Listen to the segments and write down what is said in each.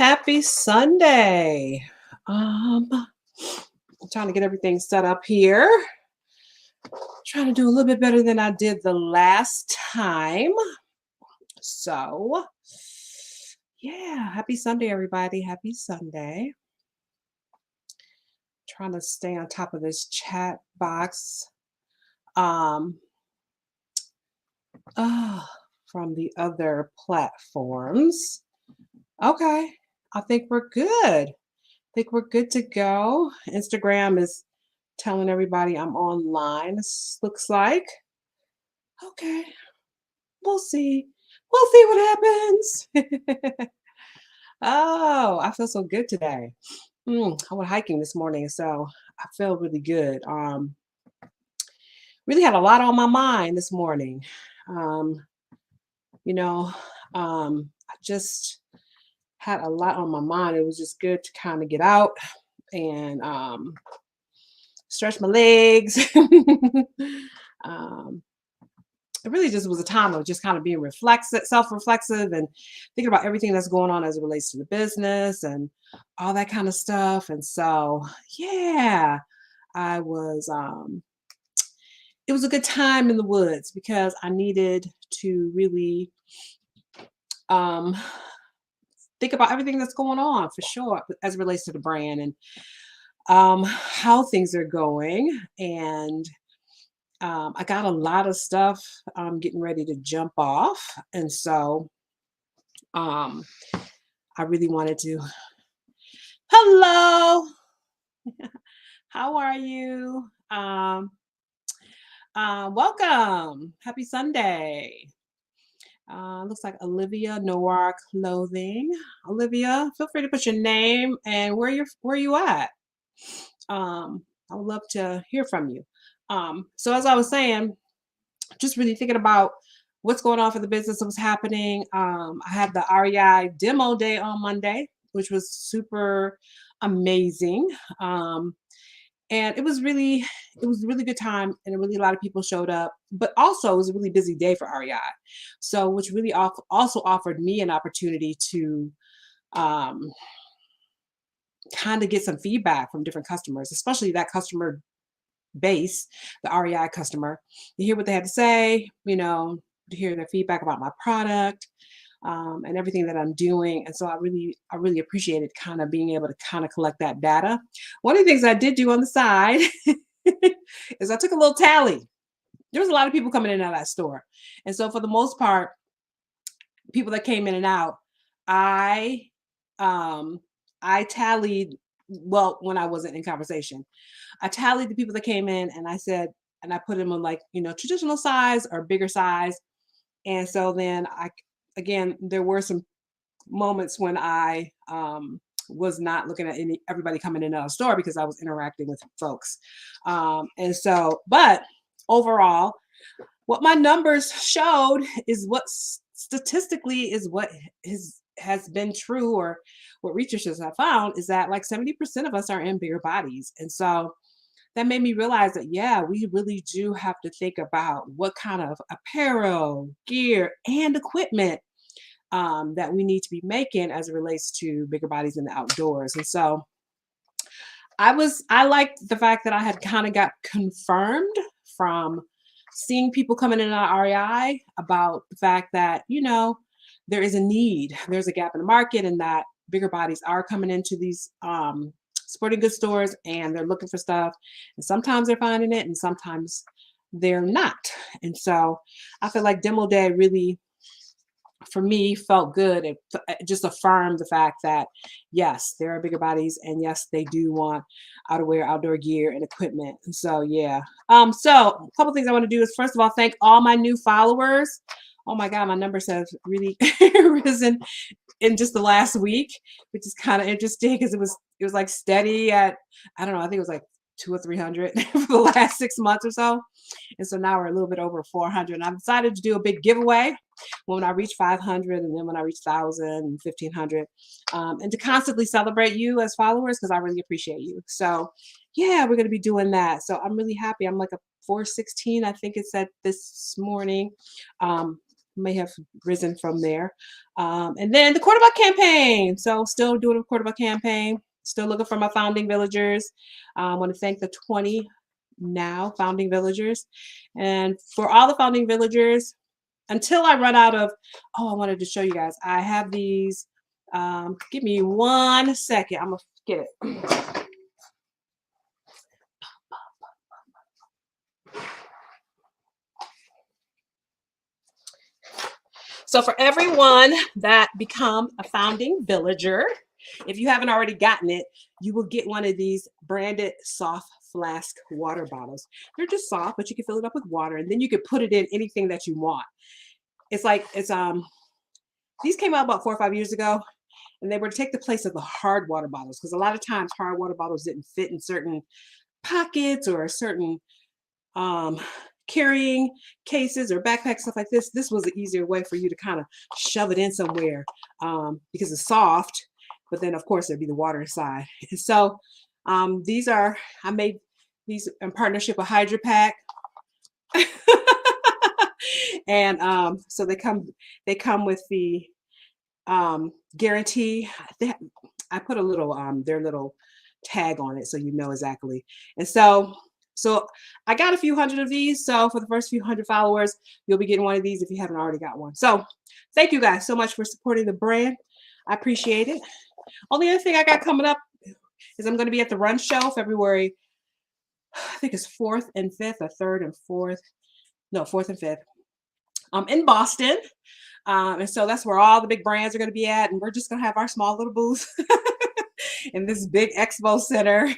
Happy Sunday. I'm trying to get everything set up here. Trying to do a little bit better than I did the last time. So, yeah, happy Sunday, everybody. Happy Sunday. Trying to stay on top of this chat box. Um, ah, from the other platforms. Okay, I think we're good. Think we're good to go. Instagram is telling everybody I'm online. This looks like. Okay, we'll see. We'll see what happens. Oh, I feel so good today. I went hiking this morning, so I feel really good. Really had a lot on my mind this morning. Um, you know, I just had a lot on my mind. It was just good to kind of get out and stretch my legs. um, it really just was a time of just kind of being reflexive, self-reflexive, and thinking about everything that's going on as it relates to the business and all that kind of stuff. And so, yeah, I was. It was a good time in the woods because I needed to really um, think about everything that's going on for sure as it relates to the brand and how things are going. And I got a lot of stuff getting ready to jump off. And so um, I really wanted to. Hello, how are you? Welcome. Happy Sunday. Looks like Olivia Noir Clothing. Olivia, feel free to put your name and where you at. I would love to hear from you. So as I was saying, just really thinking about what's going on for the business and what's happening. I had the REI demo day on Monday, which was super amazing. Um, and it was a really good time and a lot of people showed up, but also it was a really busy day for REI. So which really also offered me an opportunity to um, kind of get some feedback from different customers, especially that customer base, the REI customer, to hear what they had to say, to hear their feedback about my product, and everything that I'm doing. And so I really appreciated kind of being able to kind of collect that data. One of the things I did do on the side is I took a little tally. There was a lot of people coming in and out of that store. And so for the most part, people that came in and out, I um I tallied, well, when I wasn't in conversation. I tallied the people that came in and I said, and I put them on, like, traditional size or bigger size. And so then again, there were some moments when I was not looking at everybody coming in and out of the store because I was interacting with folks. And so, but overall, what my numbers showed is what statistically is what has been true, or what researchers have found is that like 70% of us are in bigger bodies. And so that made me realize that, yeah, we really do have to think about what kind of apparel, gear, and equipment that we need to be making as it relates to bigger bodies in the outdoors. And so I liked the fact that I had kind of got confirmed from seeing people coming in on REI about the fact that, there is a need, there's a gap in the market, and that bigger bodies are coming into these sporting goods stores and they're looking for stuff. And sometimes they're finding it and sometimes they're not. And so I feel like demo day really, for me, felt good. It just affirmed the fact that yes, there are bigger bodies, and yes, they do want outerwear, outdoor gear, and equipment. And so yeah. So a couple things I want to do is, first of all, thank all my new followers. Oh my God, my numbers have really risen in just the last week, which is kind of interesting because it was like steady at, I don't know, I think it was like 200 or 300 for the last 6 months or so. And so now we're a little bit over 400. And I've decided to do a big giveaway when I reach 500, and then when I reach 1,000 and 1,500, and to constantly celebrate you as followers because I really appreciate you. So yeah, we're going to be doing that. So I'm really happy. I'm like a 416, I think it said this morning. may have risen from there. And then the Quarterback campaign. So still doing a Quarterback campaign. Still looking for my founding villagers. I want to thank the 20 now founding villagers, and for all the founding villagers, until I run out of. Oh, I wanted to show you guys. I have these. Give me 1 second. I'm gonna get it. So for everyone that become a founding villager, if you haven't already gotten it, you will get one of these branded soft flask water bottles. They're just soft, but you can fill it up with water, and then you can put it in anything that you want. It's like it's these came out about 4 or 5 years ago, and they were to take the place of the hard water bottles, because a lot of times hard water bottles didn't fit in certain pockets or certain um carrying cases or backpacks, stuff like this. This was an easier way for you to kind of shove it in somewhere, because it's soft, but then of course there'd be the water inside. And so these are, I made these in partnership with Hydra Pack. And so they come with the guarantee. I put a little their little tag on it so you know exactly. And so I got a few hundred of these. So for the first few hundred followers, you'll be getting one of these if you haven't already got one. So thank you guys so much for supporting the brand. I appreciate it. Only other thing I got coming up is I'm going to be at the Run Show February, I think it's 4th and 5th, or 3rd and 4th. No, 4th and 5th. In Boston. And so that's where all the big brands are going to be at. And we're just going to have our small little booth in this big expo center.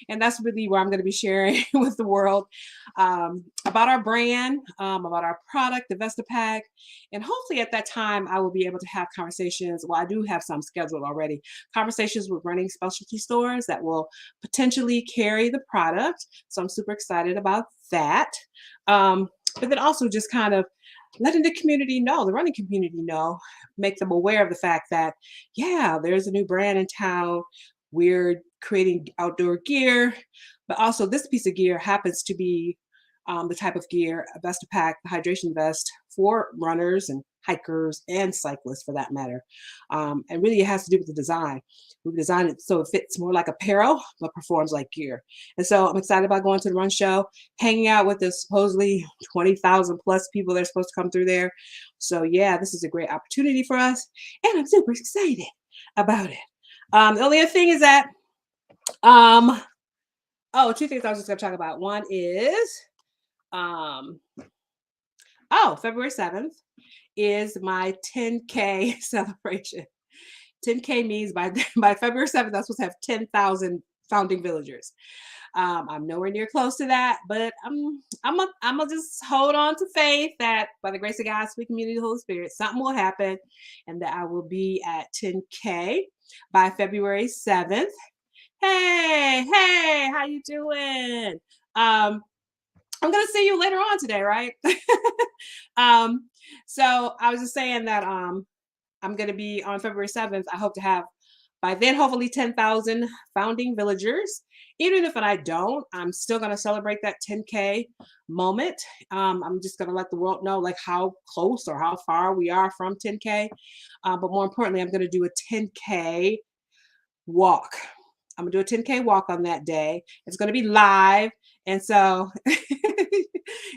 And that's really where I'm going to be sharing with the world about our brand, about our product, the Vestapack. And hopefully at that time, I will be able to have conversations. Well, I do have some scheduled already. Conversations with running specialty stores that will potentially carry the product. So I'm super excited about that. But then also just kind of letting the community know, the running community know, make them aware of the fact that, yeah, there's a new brand in town. We're creating outdoor gear, but also this piece of gear happens to be the type of gear, a Vestapack, the hydration vest for runners and hikers and cyclists for that matter. And really it has to do with the design. We've designed it so it fits more like apparel, but performs like gear. And so I'm excited about going to the Run Show, hanging out with the supposedly 20,000 plus people that are supposed to come through there. So yeah, this is a great opportunity for us. And I'm super excited about it. The only other thing is that, two things I was just gonna talk about. One is, February 7th is my 10K celebration. 10K means by February 7th, I'm supposed to have 10,000 founding villagers. I'm nowhere near close to that, but I'm gonna just hold on to faith that by the grace of God, sweet community, the Holy Spirit, something will happen, and that I will be at 10K by February 7th. Hey, how you doing? I'm gonna see you later on today, right? So I was just saying that I'm gonna be on February 7th. I hope to have by then hopefully 10,000 founding villagers. Even if I don't, I'm still gonna celebrate that 10K moment. I'm just gonna let the world know like how close or how far we are from 10K. But more importantly, I'm gonna do a 10K walk. I'm gonna do a 10K walk on that day. It's gonna be live. And so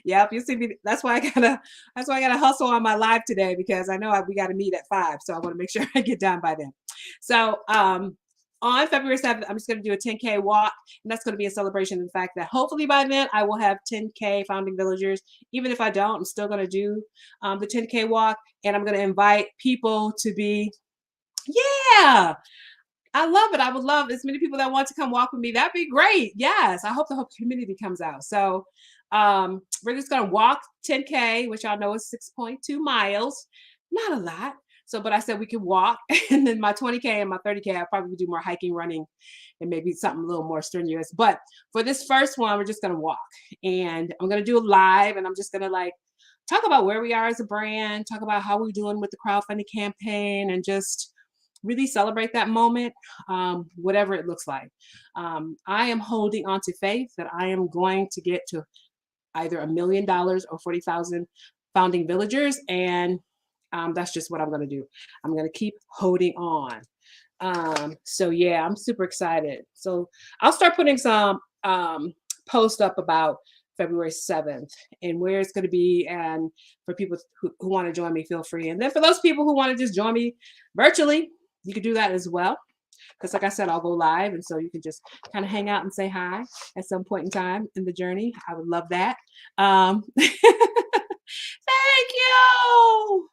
yep, you see me. That's why I gotta hustle on my live today, because I know we gotta meet at 5. So I want to make sure I get done by then. So on February 7th, I'm just gonna do a 10K walk, and that's gonna be a celebration of the fact that hopefully by then I will have 10K founding villagers. Even if I don't, I'm still gonna do the 10K walk, and I'm gonna invite people to be, yeah. I love it. I would love as many people that want to come walk with me. That'd be great. Yes. I hope the whole community comes out. So we're just going to walk 10K, which y'all know is 6.2 miles. Not a lot. So, but I said we could walk. And then my 20K and my 30K, I'll probably do more hiking, running, and maybe something a little more strenuous. But for this first one, we're just going to walk. And I'm going to do a live, and I'm just going to like talk about where we are as a brand, talk about how we're doing with the crowdfunding campaign, and just really celebrate that moment, whatever it looks like. I am holding on to faith that I am going to get to either $1 million or 40,000 founding villagers, and that's just what I'm going to do. I'm going to keep holding on. So yeah, I'm super excited. So I'll start putting some post up about February 7th and where it's going to be. And for people who want to join me, feel free. And then for those people who want to just join me virtually, you can do that as well. Because like I said, I'll go live. And so you can just kind of hang out and say hi at some point in time in the journey. I would love that. Thank you.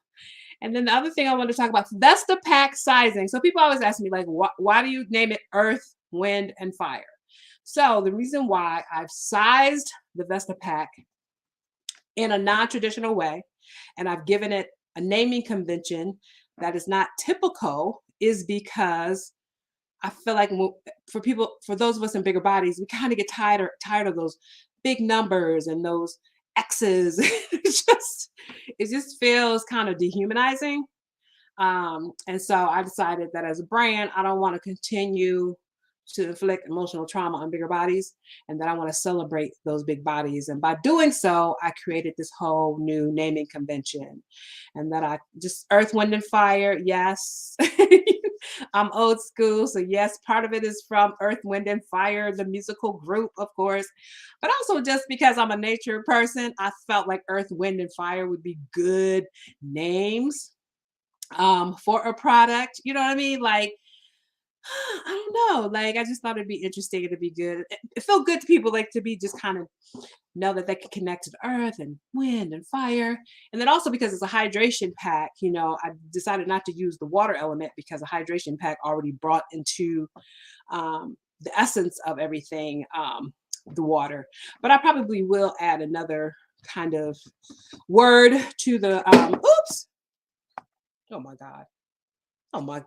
And then the other thing I want to talk about, Vesta pack sizing. So people always ask me, like, why do you name it Earth, Wind, and Fire? So the reason why I've sized the Vesta pack in a non-traditional way, and I've given it a naming convention that is not typical, is because I feel like for people, for those of us in bigger bodies, we kind of get tired of those big numbers and those X's. It just feels kind of dehumanizing. And so I decided that as a brand, I don't want to continue to inflict emotional trauma on bigger bodies, and that I want to celebrate those big bodies. And by doing so, I created this whole new naming convention. And that I just Earth, Wind, and Fire. Yes. I'm old school. So, yes, part of it is from Earth, Wind, and Fire, the musical group, of course. But also, just because I'm a nature person, I felt like Earth, Wind, and Fire would be good names for a product. You know what I mean? Like, I don't know. Like, I just thought it'd be interesting. It'd be good. It felt good to people, like, to be just kind of know that they can connect to the earth and wind and fire. And then also because it's a hydration pack, I decided not to use the water element because a hydration pack already brought into the essence of everything, the water. But I probably will add another kind of word to the oops. Oh my God. Oh my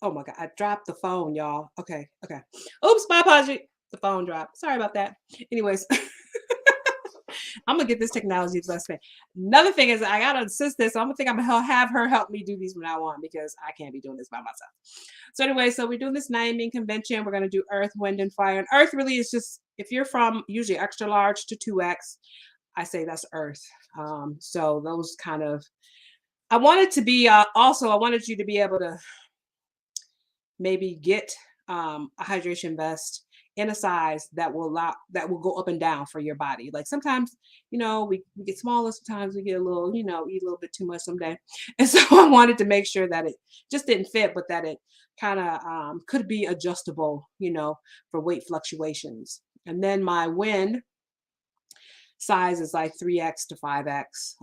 Oh my God, I dropped the phone, y'all. Okay, okay. Oops, my apology. The phone dropped. Sorry about that. Anyways, I'm gonna get this technology less thing. Another thing is I gotta assist this. So I'm gonna have her help me do these from now on because I can't be doing this by myself. So anyway, so we're doing this naming convention. We're gonna do Earth, Wind, and Fire. And Earth really is just if you're from usually extra large to 2X, I say that's Earth. So those kind of I wanted to be also I wanted you to be able to maybe get a hydration vest in a size that will go up and down for your body. Like sometimes, we get smaller, sometimes we get a little, eat a little bit too much someday. And so I wanted to make sure that it just didn't fit, but that it kind of could be adjustable, for weight fluctuations. And then my wind size is like 3X to 5X.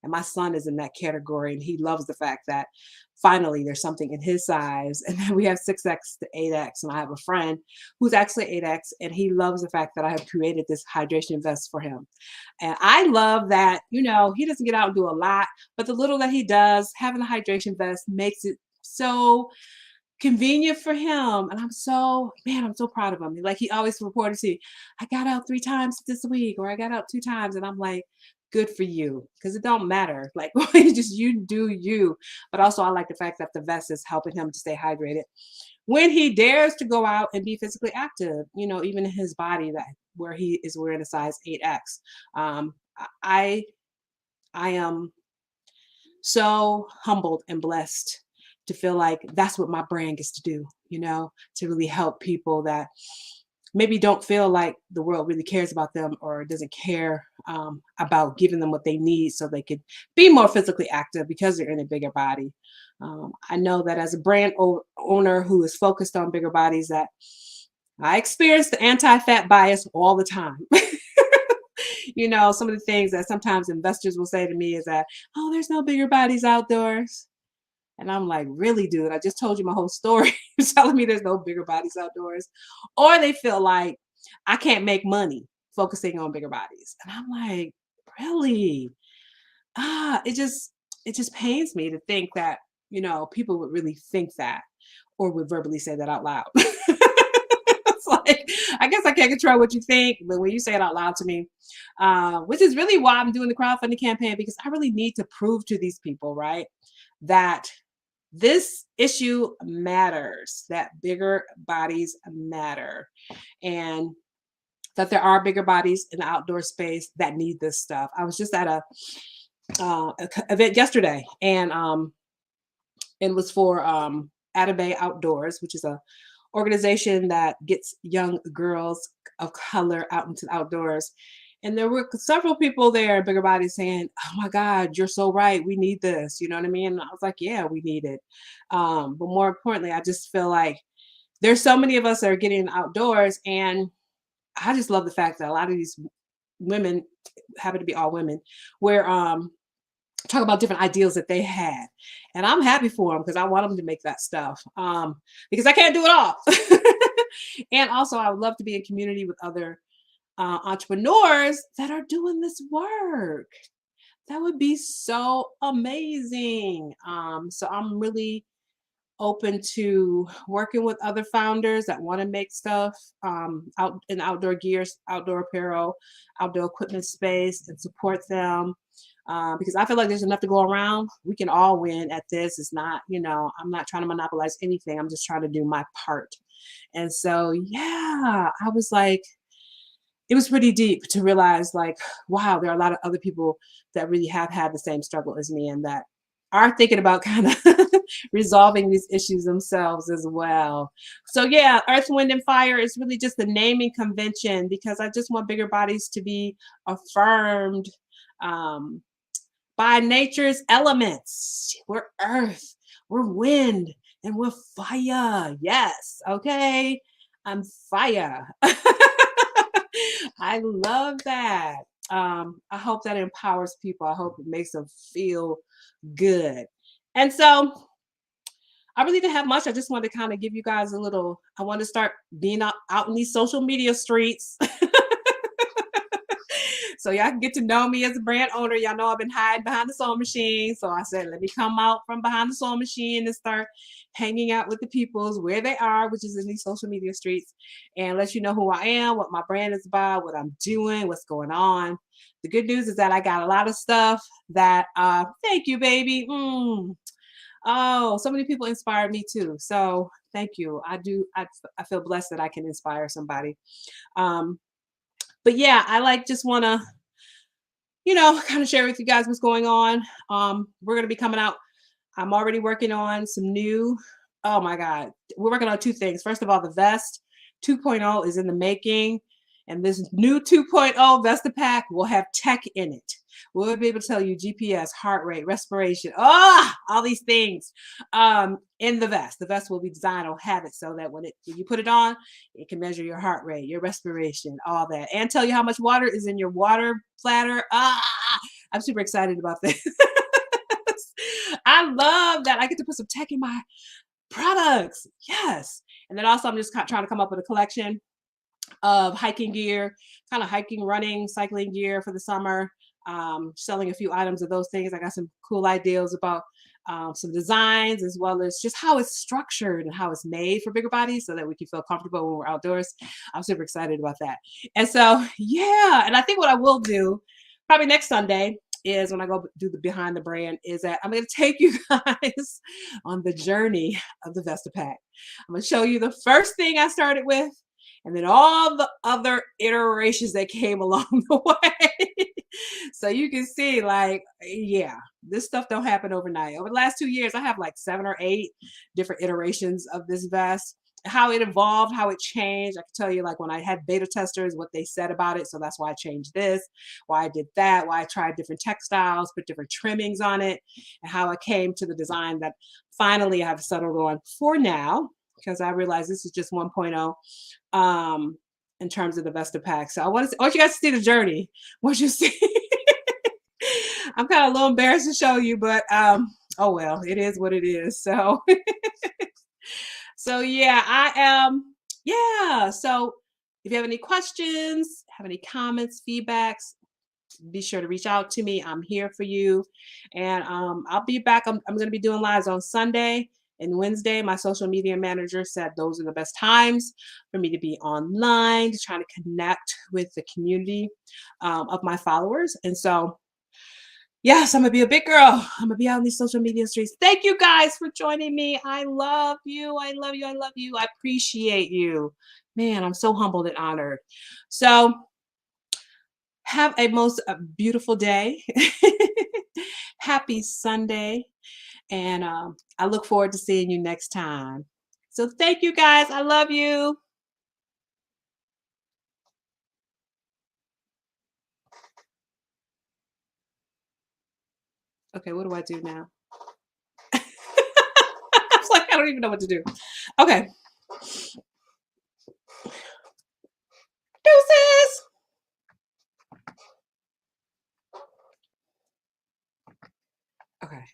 And my son is in that category, and he loves the fact that finally there's something in his size. And then we have 6X to 8X. And I have a friend who's actually 8X, and he loves the fact that I have created this hydration vest for him. And I love that, he doesn't get out and do a lot, but the little that he does, having a hydration vest makes it so convenient for him. And I'm so proud of him. Like he always reported to me, I got out 3 times this week, or I got out 2 times. And I'm like, good for you. Because it don't matter. Like just you do you. But also I like the fact that the vest is helping him to stay hydrated. When he dares to go out and be physically active, even in his body that where he is wearing a size 8X. I I am so humbled and blessed to feel like that's what my brand gets to do, to really help people that maybe don't feel like the world really cares about them or doesn't care about giving them what they need so they could be more physically active because they're in a bigger body. I know that as a brand owner who is focused on bigger bodies, that I experience the anti-fat bias all the time. Some of the things that sometimes investors will say to me is that, oh, there's no bigger bodies outdoors. And I'm like, really, dude? I just told you my whole story. You're telling me there's no bigger bodies outdoors. Or they feel like I can't make money focusing on bigger bodies. And I'm like, really? It just pains me to think that, people would really think that or would verbally say that out loud. It's like, I guess I can't control what you think, but when you say it out loud to me, which is really why I'm doing the crowdfunding campaign, because I really need to prove to these people, right, that this issue matters, that bigger bodies matter. And that there are bigger bodies in the outdoor space that need this stuff. I was just at event yesterday, and it was for Atabay Outdoors, which is a organization that gets young girls of color out into the outdoors. And there were several people there, bigger bodies, saying, "Oh my God, you're so right. We need this." You know what I mean? And I was like, "Yeah, we need it." But more importantly, I just feel like there's so many of us that are getting outdoors, and I just love the fact that a lot of these women happen to be all women, where talk about different ideals that they had. And I'm happy for them because I want them to make that stuff. Because I can't do it all. And also I would love to be in community with other entrepreneurs that are doing this work. That would be so amazing. So I'm really open to working with other founders that want to make stuff out in outdoor gears, outdoor apparel, outdoor equipment space, and support them. Because I feel like there's enough to go around. We can all win at this. It's not, I'm not trying to monopolize anything. I'm just trying to do my part. And so, yeah, I was like, it was pretty deep to realize, like, wow, there are a lot of other people that really have had the same struggle as me and that are thinking about kind of resolving these issues themselves as well. So yeah, Earth, Wind, and Fire is really just the naming convention because I just want bigger bodies to be affirmed um, by nature's elements. We're earth, we're wind, and we're fire. Yes, okay. I'm fire. I love that. I hope that empowers people. I hope it makes them feel good. And so I really didn't have much. I just wanted to kind of give you guys a little, I want to start being out in these social media streets. So y'all can get to know me as a brand owner. Y'all know I've been hiding behind the sewing machine. So I said, let me come out from behind the sewing machine and start hanging out with the peoples where they are, which is in these social media streets, and let you know who I am, what my brand is about, what I'm doing, what's going on. The good news is that I got a lot of stuff that, thank you, baby. Oh, so many people inspired me too. So thank you. I feel blessed that I can inspire somebody. Um, but yeah, I like just want to, kind of share with you guys what's going on. We're going to be coming out. I'm already working on some new, oh my God, we're working on two things. First of all, the vest 2.0 is in the making. And this new 2.0 Vesta Pack will have tech in it. We'll be able to tell you GPS, heart rate, respiration, all these things in the vest. The vest will be designed, will have it so that when you put it on, it can measure your heart rate, your respiration, all that, and tell you how much water is in your water platter. I'm super excited about this. I love that I get to put some tech in my products. Yes. And then also I'm just trying to come up with a collection of hiking gear, kind of hiking, running, cycling gear for the summer. Selling a few items of those things. I got some cool ideas about some designs as well as just how it's structured and how it's made for bigger bodies so that we can feel comfortable when we're outdoors. I'm super excited about that. And so, yeah, and I think what I will do probably next Sunday is when I go do the behind the brand is that I'm going to take you guys on the journey of the Vesta Pack. I'm going to show you the first thing I started with and then all the other iterations that came along the way. So you can see, like, yeah, this stuff don't happen overnight. Over the last 2 years, I have like 7 or 8 different iterations of this vest. How it evolved, how it changed. I can tell you, like, when I had beta testers, what they said about it. So that's why I changed this, why I did that, why I tried different textiles, put different trimmings on it, and how I came to the design that finally I've settled on for now, because I realize this is just 1.0 in terms of the Vesta Pack. So I want you guys to see the journey. What you see. I'm kind of a little embarrassed to show you, but oh well, it is what it is. So so yeah, I am yeah. So if you have any questions, have any comments, feedbacks, be sure to reach out to me. I'm here for you. And I'll be back. I'm going to be doing lives on Sunday and Wednesday. My social media manager said those are the best times for me to be online, to try to connect with the community of my followers. And so Yes, I'm gonna be a big girl. I'm gonna be out in these social media streets. Thank you guys for joining me. I love you. I love you. I love you. I appreciate you. Man, I'm so humbled and honored. So, have a most beautiful day. Happy Sunday. And I look forward to seeing you next time. So, thank you guys. I love you. Okay, what do I do now? I was like, I don't even know what to do. Okay. Deuces. Okay.